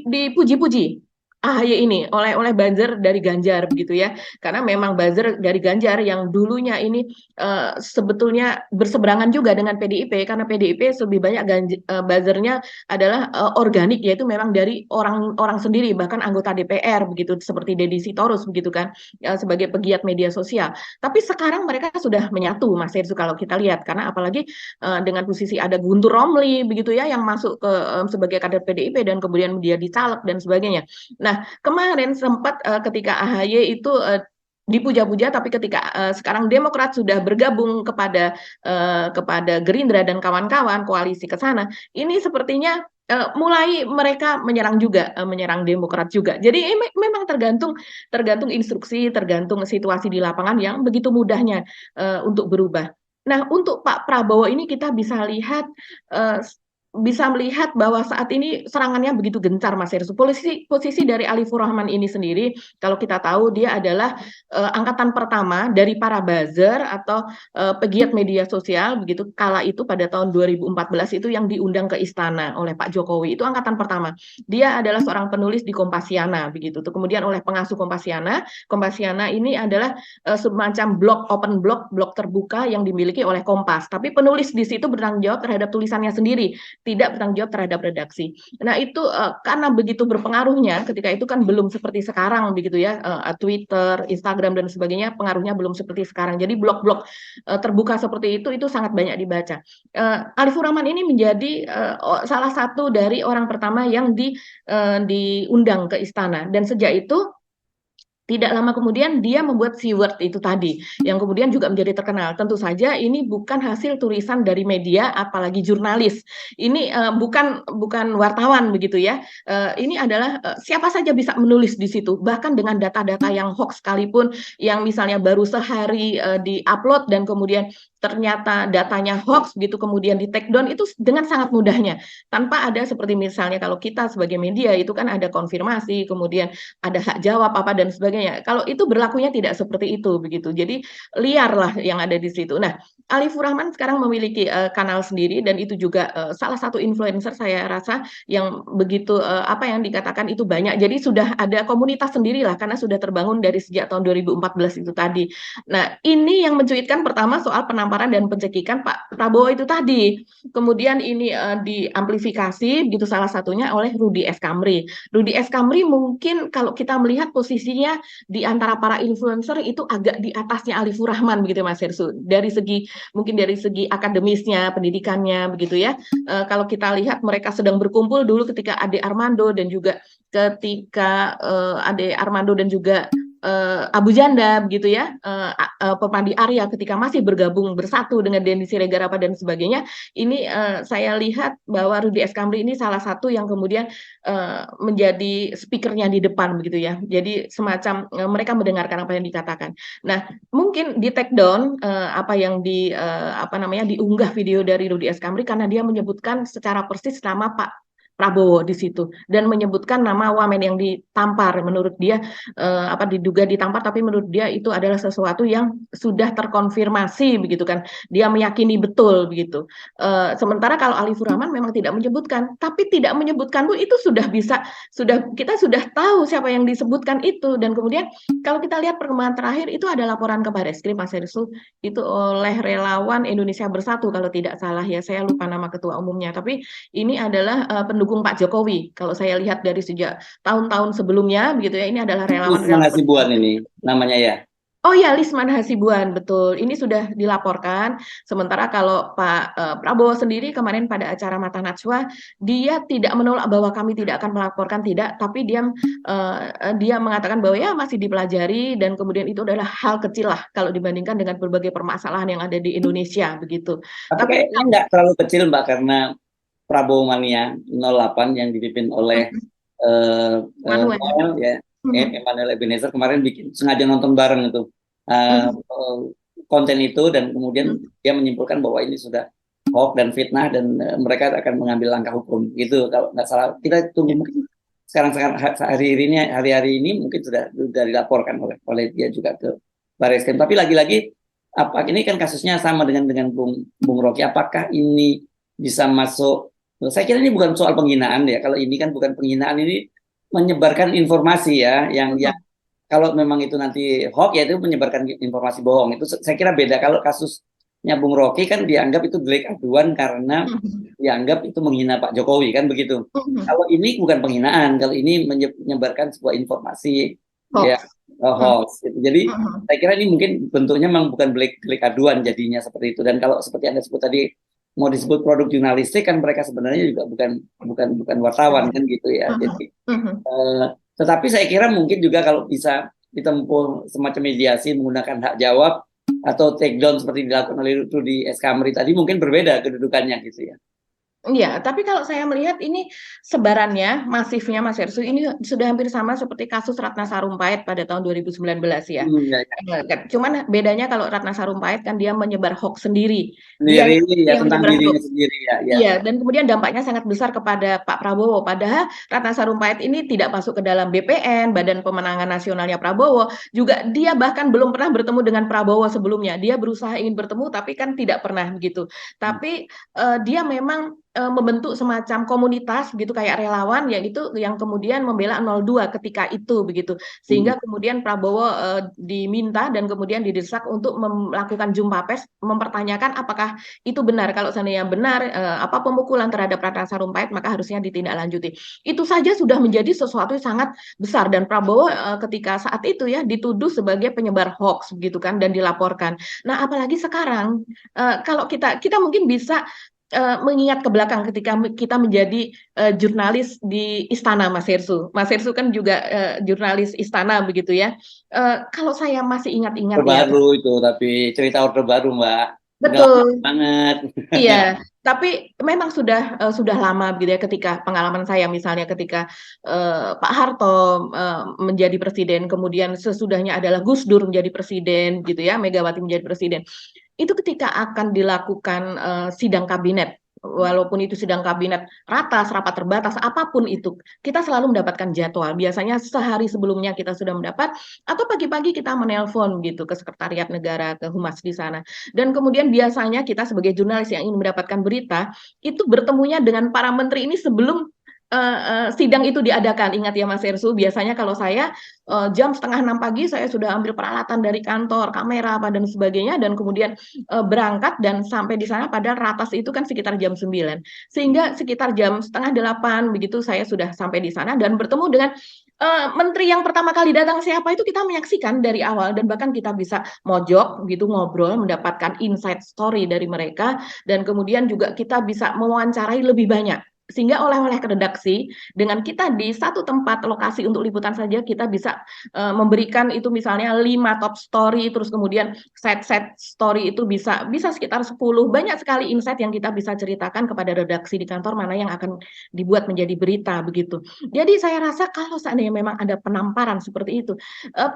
dipuji-puji AHY ini oleh buzzer dari Ganjar begitu ya, karena memang buzzer dari Ganjar yang dulunya ini sebetulnya berseberangan juga dengan PDIP, karena PDIP lebih banyak buzzernya adalah organik, yaitu memang dari orang sendiri, bahkan anggota DPR begitu, seperti Deddy Sitorus begitu kan, sebagai pegiat media sosial. Tapi sekarang mereka sudah menyatu, Mas Hersu, kalau kita lihat, karena apalagi dengan posisi ada Guntur Romli begitu ya, yang masuk ke sebagai kader PDIP dan kemudian dia dicaleg dan sebagainya. Nah, kemarin sempat ketika AHY itu dipuja-puja, tapi ketika sekarang Demokrat sudah bergabung kepada Gerindra dan kawan-kawan koalisi ke sana, ini sepertinya mulai mereka menyerang juga, menyerang Demokrat juga. Jadi memang tergantung instruksi, tergantung situasi di lapangan yang begitu mudahnya untuk berubah. Nah, untuk Pak Prabowo ini kita bisa melihat bahwa saat ini serangannya begitu gencar, Mas Hersu. Posisi dari Alifur Rahman ini sendiri, kalau kita tahu dia adalah angkatan pertama dari para buzzer atau pegiat media sosial begitu, kala itu pada tahun 2014 itu yang diundang ke istana oleh Pak Jokowi, itu angkatan pertama. Dia adalah seorang penulis di Kompasiana begitu. Kemudian oleh pengasuh Kompasiana ini adalah semacam open blog terbuka yang dimiliki oleh Kompas. Tapi penulis di situ bertanggung jawab terhadap tulisannya sendiri, tidak bertanggung jawab terhadap redaksi. Nah, itu karena begitu berpengaruhnya, ketika itu kan belum seperti sekarang begitu ya, Twitter, Instagram dan sebagainya, pengaruhnya belum seperti sekarang. Jadi blog-blog terbuka seperti itu sangat banyak dibaca. Alifur Rahman ini menjadi salah satu dari orang pertama yang diundang ke istana, dan sejak itu tidak lama kemudian dia membuat keyword itu tadi, yang kemudian juga menjadi terkenal. Tentu saja ini bukan hasil tulisan dari media, apalagi jurnalis. Ini bukan wartawan begitu ya. Ini adalah siapa saja bisa menulis di situ, bahkan dengan data-data yang hoax sekalipun, yang misalnya baru sehari di-upload dan kemudian ternyata datanya hoax gitu, kemudian di take down itu dengan sangat mudahnya, tanpa ada seperti misalnya kalau kita sebagai media itu kan ada konfirmasi, kemudian ada hak jawab apa dan sebagainya. Kalau itu berlakunya tidak seperti itu begitu. Jadi liar lah yang ada di situ. Nah, Alifur Rahman sekarang memiliki kanal sendiri, dan itu juga salah satu influencer saya rasa yang begitu apa yang dikatakan itu banyak. Jadi sudah ada komunitas sendiri lah, karena sudah terbangun dari sejak tahun 2014 itu tadi. Nah, ini yang mencuitkan pertama soal penamparan dan pencekikan Pak Prabowo itu tadi. Kemudian ini diamplifikasi begitu salah satunya oleh Rudy S. Kamri. Rudy S. Kamri mungkin kalau kita melihat posisinya di antara para influencer itu agak di atasnya Alifur Rahman begitu, Mas Hersu. Mungkin dari segi akademisnya, pendidikannya begitu ya. Kalau kita lihat mereka sedang berkumpul dulu ketika Ade Armando dan juga Abu Janda begitu ya, Pepandi Arya ketika masih bergabung bersatu dengan Denny Siregar apa dan sebagainya. Ini saya lihat bahwa Rudy S. Kamri ini salah satu yang kemudian menjadi speakernya di depan begitu ya. Jadi semacam mereka mendengarkan apa yang dikatakan. Nah, mungkin di take down apa yang diunggah video dari Rudy S. Kamri karena dia menyebutkan secara persis nama Pak Prabowo di situ, dan menyebutkan nama wamen yang ditampar. Menurut dia diduga ditampar, tapi menurut dia itu adalah sesuatu yang sudah terkonfirmasi begitu kan, dia meyakini betul begitu. Sementara kalau Alifur Rahman memang tidak menyebutkan, tapi tidak menyebutkan itu kita sudah tahu siapa yang disebutkan itu. Dan kemudian kalau kita lihat perkembangan terakhir itu ada laporan ke Barreskrim, Mas Hersu, itu oleh relawan Indonesia Bersatu kalau tidak salah ya, saya lupa nama ketua umumnya, tapi ini adalah pendukung Pak Jokowi. Kalau saya lihat dari sejak tahun-tahun sebelumnya begitu ya, ini adalah Lisman Hasibuan ini namanya ya. Oh ya, Lisman Hasibuan, betul. Ini sudah dilaporkan. Sementara kalau Pak Prabowo sendiri kemarin pada acara Mata Najwa, dia tidak menolak bahwa kami tidak akan melaporkan, tidak. Tapi dia mengatakan bahwa ya masih dipelajari, dan kemudian itu adalah hal kecil lah kalau dibandingkan dengan berbagai permasalahan yang ada di Indonesia, begitu. Tapi kayaknya nggak terlalu kecil, Mbak, karena Prabowo Mania 08 yang dipimpin oleh Emmanuel ya, Emmanuel Ebenezer kemarin sengaja nonton bareng itu konten itu, dan kemudian dia menyimpulkan bahwa ini sudah hoax dan fitnah, dan mereka akan mengambil langkah hukum gitu kalau nggak salah. Kita tunggu mungkin sekarang hari-hari ini mungkin sudah dilaporkan oleh dia juga ke Barreskrim. Tapi lagi-lagi ini kan kasusnya sama dengan Bung Rocky. Apakah ini bisa masuk? Saya kira ini bukan soal penghinaan ya. Kalau ini kan bukan penghinaan, ini menyebarkan informasi ya, yang Mhm. kalau memang itu nanti hoax ya itu menyebarkan informasi bohong. Itu saya kira beda. Kalau kasusnya Bung Rocky kan dianggap itu delik aduan karena Mhm. dianggap itu menghina Pak Jokowi kan begitu. Mhm. Kalau ini bukan penghinaan, kalau ini menyebarkan sebuah informasi ya Hoax. Mhm. hoax gitu. Jadi Mhm. saya kira ini mungkin bentuknya memang bukan delik aduan jadinya seperti itu. Dan kalau seperti Anda sebut tadi mau disebut produk jurnalistik kan mereka sebenarnya juga bukan bukan bukan wartawan kan gitu ya. Mhm. Jadi Mhm. tetapi saya kira mungkin juga kalau bisa ditempuh semacam mediasi menggunakan hak jawab atau take down seperti dilakukan oleh Rudi Eskamri tadi mungkin berbeda kedudukannya gitu ya. Iya, tapi kalau saya melihat ini sebarannya, masifnya Mas Hersu, ini sudah hampir sama seperti kasus Ratna Sarumpait pada tahun 2019 ya. Ya, ya. Cuman bedanya kalau Ratna Sarumpait kan dia menyebar hoax sendiri. Dia Sendiri ya yang tentang menyebar dirinya hoax. sendiri ya. Ya. Iya, dan kemudian dampaknya sangat besar kepada Pak Prabowo. Padahal Ratna Sarumpait ini tidak masuk ke dalam BPN, Badan Pemenangan Nasionalnya Prabowo. Juga dia bahkan belum pernah bertemu dengan Prabowo sebelumnya. Dia berusaha ingin bertemu, tapi kan tidak pernah begitu. Tapi dia memang membentuk semacam komunitas gitu kayak relawan yaitu yang kemudian membela 02 ketika itu begitu Hmm. sehingga kemudian Prabowo diminta dan kemudian didesak untuk melakukan jumpa pers mempertanyakan apakah itu benar. Kalau seandainya benar apa pemukulan terhadap Ratna Sarumpait maka harusnya ditindaklanjuti. Itu saja sudah menjadi sesuatu yang sangat besar dan Prabowo ketika saat itu ya dituduh sebagai penyebar hoax begitu kan dan dilaporkan. Nah, apalagi sekarang kalau kita mungkin bisa mengingat ke belakang ketika kita menjadi jurnalis di Istana Mas Hersu. Mas Hersu kan juga jurnalis Istana begitu ya. Kalau saya masih ingat-ingat ya. Terbaru itu tapi cerita Orde Baru Mbak. Udah lama Betul. banget. Iya, tapi memang sudah lama gitu ya ketika pengalaman saya misalnya ketika Pak Harto menjadi presiden, kemudian sesudahnya adalah Gus Dur menjadi presiden gitu ya, Megawati menjadi presiden. Itu ketika akan dilakukan sidang kabinet, walaupun itu sidang kabinet rapat terbatas, apapun itu, kita selalu mendapatkan jadwal. Biasanya sehari sebelumnya kita sudah mendapat, atau pagi-pagi kita menelpon gitu ke Sekretariat Negara, ke Humas di sana. Dan kemudian biasanya kita sebagai jurnalis yang ingin mendapatkan berita, itu bertemunya dengan para menteri ini sebelum sidang itu diadakan. Ingat ya Mas Ersu, biasanya kalau saya jam 5:30 pagi saya sudah ambil peralatan dari kantor, kamera apa dan sebagainya dan kemudian berangkat dan sampai di sana pada ratas itu kan sekitar jam 9. Sehingga sekitar jam 7:30 begitu saya sudah sampai di sana dan bertemu dengan menteri yang pertama kali datang siapa itu kita menyaksikan dari awal dan bahkan kita bisa mojok gitu ngobrol mendapatkan insight story dari mereka dan kemudian juga kita bisa mewawancarai lebih banyak sehingga oleh-oleh ke redaksi dengan kita di satu tempat lokasi untuk liputan saja kita bisa memberikan itu misalnya 5 top story terus kemudian set story itu bisa sekitar 10 banyak sekali insight yang kita bisa ceritakan kepada redaksi di kantor mana yang akan dibuat menjadi berita begitu. Jadi saya rasa kalau seandainya memang ada penamparan seperti itu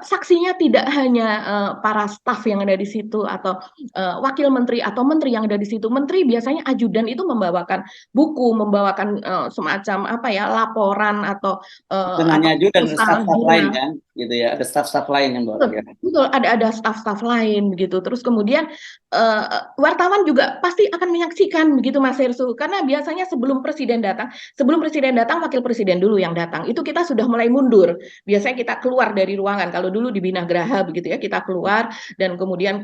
saksinya tidak hanya para staf yang ada di situ atau wakil menteri atau menteri yang ada di situ. Menteri biasanya ajudan itu membawakan buku, membawakan semacam apa ya laporan atau Dan hanya Aju dan staff-staff lain jurnal. kan gitu ya. Ada staff-staff lain yang bawa ya. Betul, ada staf-staf lain begitu. Terus kemudian wartawan juga pasti akan menyaksikan begitu Mas Hersu. Karena biasanya sebelum presiden datang wakil presiden dulu yang datang. Itu kita sudah mulai mundur. Biasanya kita keluar dari ruangan. Kalau dulu di Binagraha begitu ya, kita keluar dan kemudian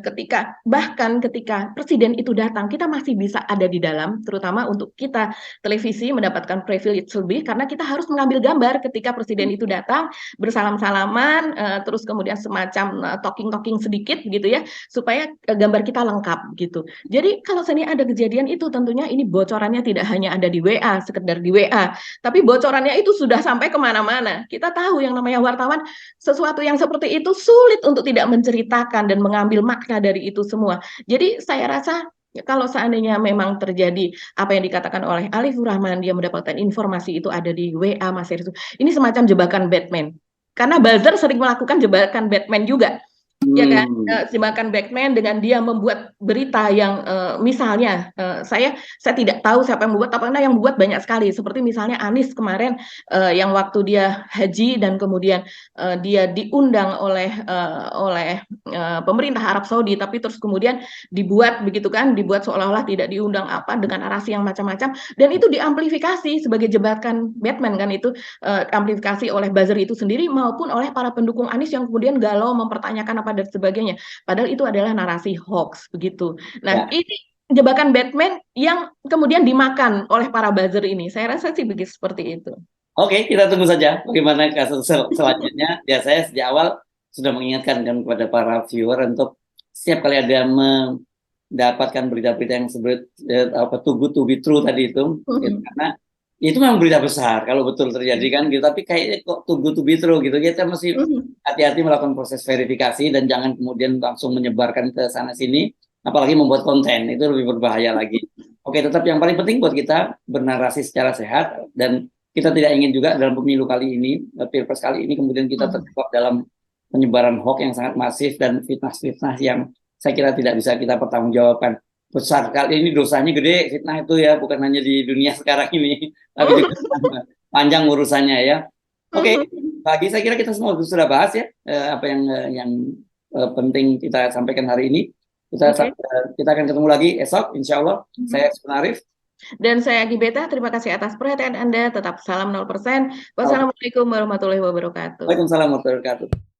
bahkan ketika presiden itu datang, kita masih bisa ada di dalam, terutama untuk kita televisi mendapatkan privilege lebih karena kita harus mengambil gambar ketika presiden itu datang bersalam-salaman terus kemudian semacam talking sedikit gitu ya supaya gambar kita lengkap gitu. Jadi kalau seandainya ada kejadian itu tentunya ini bocorannya tidak hanya ada di WA sekedar di WA tapi bocorannya itu sudah sampai kemana-mana. Kita tahu yang namanya wartawan sesuatu yang seperti itu sulit untuk tidak menceritakan dan mengambil makna dari itu semua. Jadi saya rasa kalau seandainya memang terjadi apa yang dikatakan oleh Alifur Rahman, dia mendapatkan informasi itu ada di WA Mas Hersu. Ini semacam jebakan Batman. Karena buzzer sering melakukan jebakan Batman juga. Ya kan, Hmm. jebakan Batman dengan dia membuat berita yang misalnya saya tidak tahu siapa yang membuat, tapi yang membuat banyak sekali. Seperti misalnya Anies kemarin yang waktu dia haji dan kemudian dia diundang oleh pemerintah Arab Saudi, tapi terus kemudian dibuat begitu kan, dibuat seolah-olah tidak diundang apa dengan narasi yang macam-macam, dan itu diamplifikasi sebagai jebakan Batman kan itu amplifikasi oleh buzzer itu sendiri maupun oleh para pendukung Anies yang kemudian galau mempertanyakan apa dan sebagainya. Padahal itu adalah narasi hoax begitu. Nah, Ya. ini jebakan Batman yang kemudian dimakan oleh para buzzer ini. Saya rasa sih begitu seperti itu. Oke, kita tunggu saja bagaimana kasus selanjutnya. Ya, saya sejak awal sudah mengingatkan kan kepada para viewer untuk setiap kali ada mendapatkan berita-berita yang sebut apa too good to be true tadi itu, gitu. Karena itu memang berita besar kalau betul terjadi kan gitu. Tapi kayaknya kok too good to be true gitu. Kita mesti hati-hati melakukan proses verifikasi dan jangan kemudian langsung menyebarkan ke sana sini, apalagi membuat konten itu lebih berbahaya lagi. Oke, tetap yang paling penting buat kita bernarasi secara sehat dan kita tidak ingin juga dalam pemilu kali ini, pilpres kali ini kemudian kita terjebak dalam penyebaran hoax yang sangat masif dan fitnah-fitnah yang saya kira tidak bisa kita pertanggungjawabkan. Besar kali ini dosanya gede fitnah itu ya, bukan hanya di dunia sekarang ini, tapi juga panjang urusannya ya. Oke, bagi saya kira kita semua sudah bahas ya apa yang penting kita sampaikan hari ini. Kita akan ketemu lagi esok, insya Allah. Saya Arif. Dan saya Gibeta, terima kasih atas perhatian Anda. Tetap salam 0%. Wassalamualaikum warahmatullahi wabarakatuh. Waalaikumsalam warahmatullahi wabarakatuh.